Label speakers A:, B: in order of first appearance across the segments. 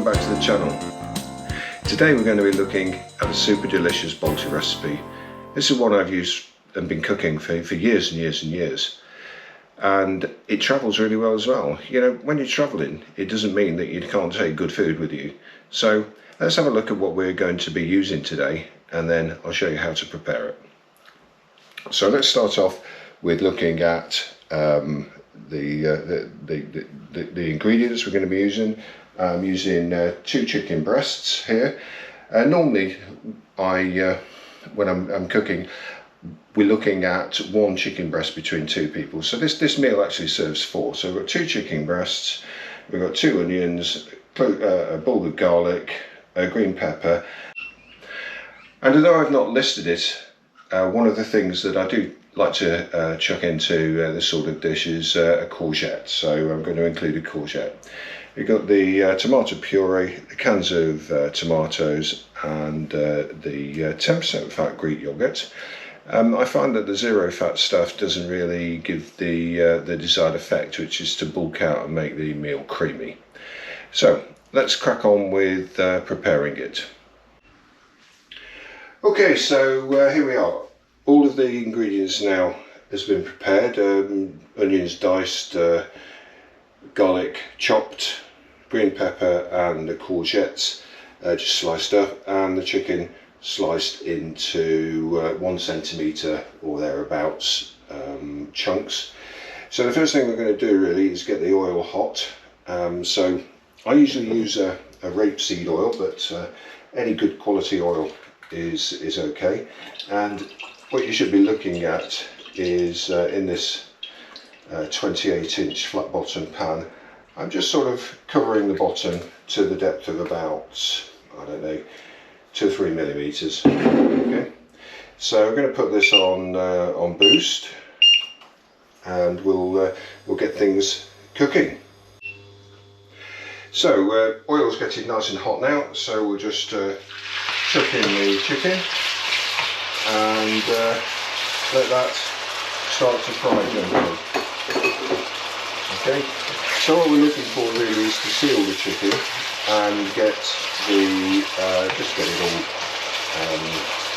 A: welcome back to the channel. Today we're going to be looking at a super delicious Balti recipe. This is one I've used and been cooking for years and years and years, and it travels really well as well. You know, when you're traveling, it doesn't mean that you can't take good food with you. So let's have a look at what we're going to be using today, and then I'll show you how to prepare it. So let's start off with looking at the ingredients we're going to be using. I'm using 2 chicken breasts here. Normally, when I'm cooking, we're looking at 1 chicken breast between 2 people. So this meal actually serves 4. So we've got 2 chicken breasts, we've got 2 onions, a ball of garlic, a green pepper. And although I've not listed it, one of the things that I do like to chuck into this sort of dish is a courgette. So I'm going to include a courgette. We've got the tomato puree, the cans of tomatoes, and the 10% fat Greek yogurt. I find that the 0 fat stuff doesn't really give the desired effect, which is to bulk out and make the meal creamy. So let's crack on with preparing it. Okay, so here we are. All of the ingredients now has been prepared. Onions diced, garlic chopped, green pepper and the courgettes just sliced up, and the chicken sliced into 1 centimetre or thereabouts chunks. So the first thing we're going to do really is get the oil hot. So I usually use a rapeseed oil, but any good quality oil is okay. And what you should be looking at is in this 28-inch flat bottom pan, I'm just sort of covering the bottom to the depth of about, I don't know, 2 or 3 millimeters. Okay, so we're going to put this on boost, and we'll get things cooking. So oil's getting nice and hot now, so we'll just chuck in the chicken and let that start to fry gently. Okay, so what we're looking for really is to seal the chicken and get just get it all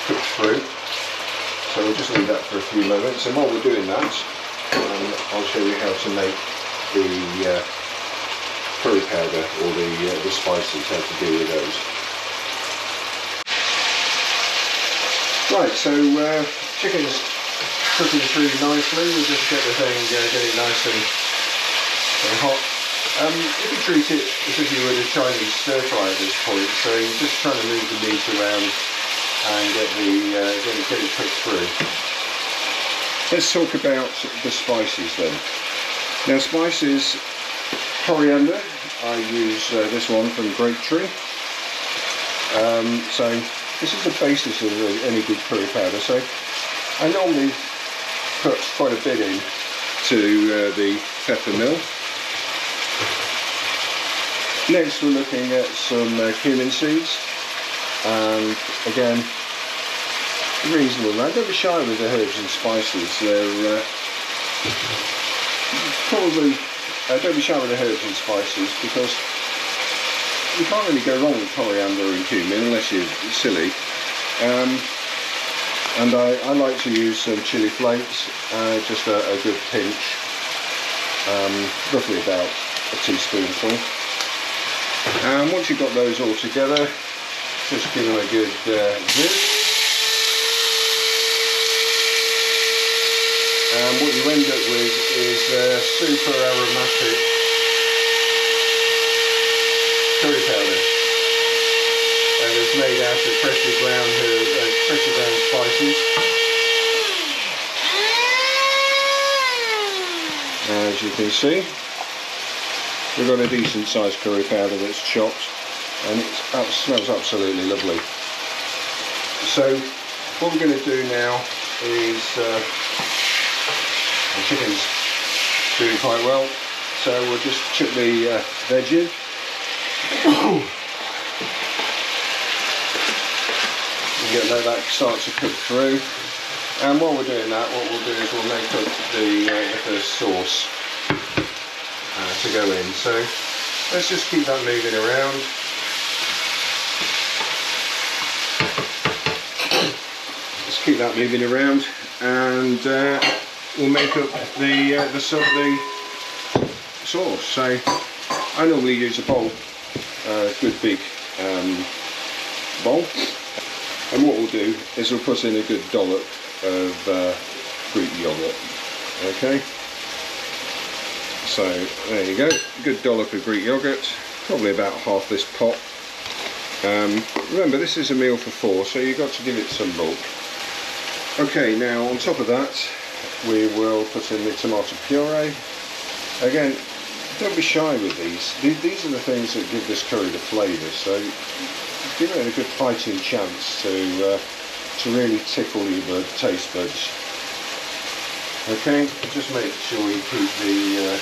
A: cooked through. So we'll just leave that for a few moments, and while we're doing that, I'll show you how to make the curry powder, or the spices, how to deal with those. Right, so chicken's cooking through nicely. We'll just get the thing, get it nice and hot. If you treat it as if you would a Chinese stir fry at this point, so you're just trying to move the meat around and get it cooked through. Let's talk about the spices then. Now, spices, coriander. I use this one from Grape Tree. So this is the basis of any good curry powder. So I normally put quite a bit in to the pepper mill. Next we're looking at some cumin seeds, and again, reasonable amount. Don't be shy with the herbs and spices. They're probably don't be shy with the herbs and spices, because you can't really go wrong with coriander and cumin unless you're silly. And I like to use some chili flakes, just a good pinch, roughly about a teaspoonful. And once you've got those all together, just give them a good zip. And what you end up with is super aromatic curry powder, and it's made out of freshly ground spices. As you can see, we've got a decent sized curry powder that's chopped, and it smells absolutely lovely. So what we're going to do now is, the chicken's doing quite well, so we'll just chuck the veg in. Let that start to cook through, and while we're doing that, what we'll do is we'll make up the first sauce to go in. So let's just keep that moving around. Just keep that moving around, and we'll make up the sauce. So I normally use a bowl, a good big bowl, and what we'll do is we'll put in a good dollop of Greek yogurt. Okay, so there you go, good dollop of Greek yogurt, probably about half this pot. Remember, this is a meal for 4, so you've got to give it some bulk. Okay, now on top of that we will put in the tomato puree. Again, don't be shy with these. These are the things that give this curry the flavour, so give it a good fighting chance to really tickle your taste buds. Okay, just make sure you keep the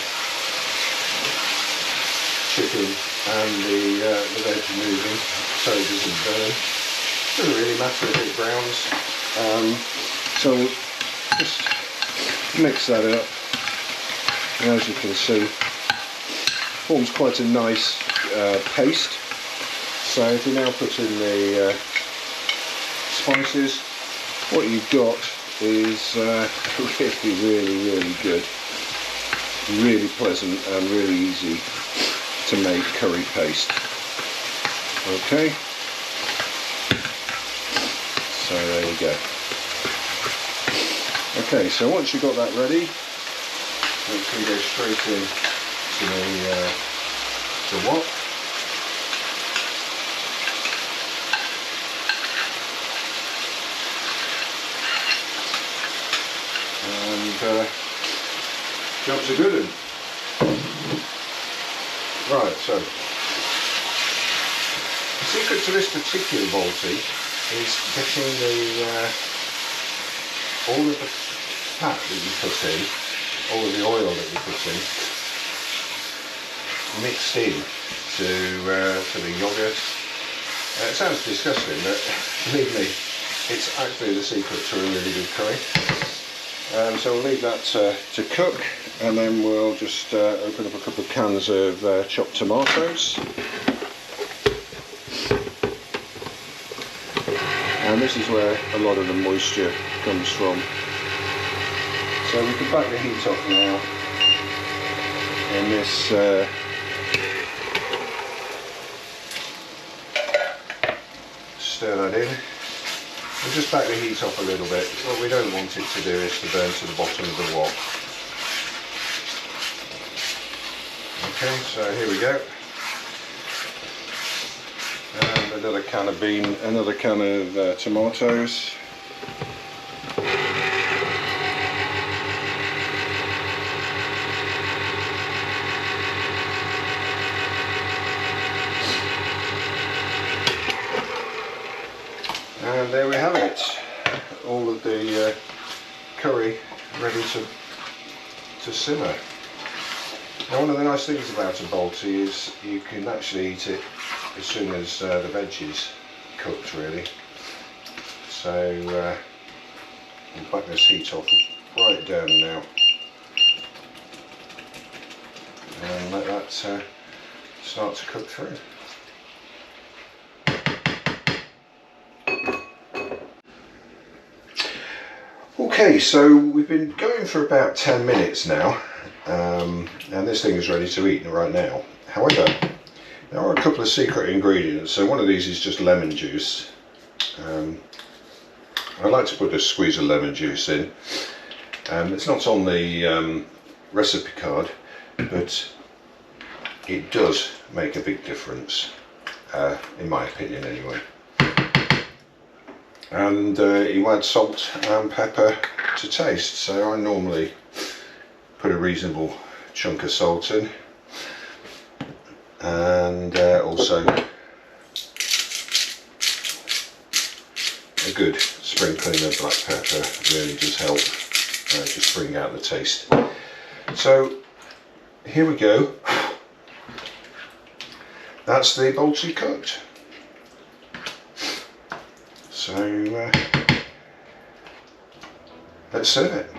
A: chicken and the veg moving so it doesn't burn. Doesn't really matter if it browns. So just mix that up, and as you can see, forms quite a nice paste. So if you now put in the spices, what you've got is really good, really pleasant and really easy to make curry paste. Okay, so there you go. Okay, so once you've got that ready, we can go straight in to the wok. And jobs are good. Right, so the secret to this particular Balti is getting all of the fat that you put in, all of the oil that you put in, mixed in to the yogurt. It sounds disgusting, but believe me, it's actually the secret to a really good curry. So we'll leave that to cook, and then we'll just open up a couple of cans of chopped tomatoes. And this is where a lot of the moisture comes from. So we can back the heat off now, and this stir that in. We'll just back the heat off a little bit. What we don't want it to do is to burn to the bottom of the wok. Okay, so here we go. And another can of tomatoes. And there we have it, all of the curry ready to simmer. Now, one of the nice things about a Balti is you can actually eat it as soon as the veg is cooked, really. So we'll back this heat off right down now, and let that start to cook through. Okay, so we've been going for about 10 minutes now, and this thing is ready to eat right now. However, there are a couple of secret ingredients. So one of these is just lemon juice. I like to put a squeeze of lemon juice in. It's not on the recipe card, but it does make a big difference, in my opinion anyway. And you add salt and pepper to taste, so I normally put a reasonable chunk of salt in, and also a good sprinkling of black pepper really does help just bring out the taste. So here we go, that's the Balti cooked. So let's serve it.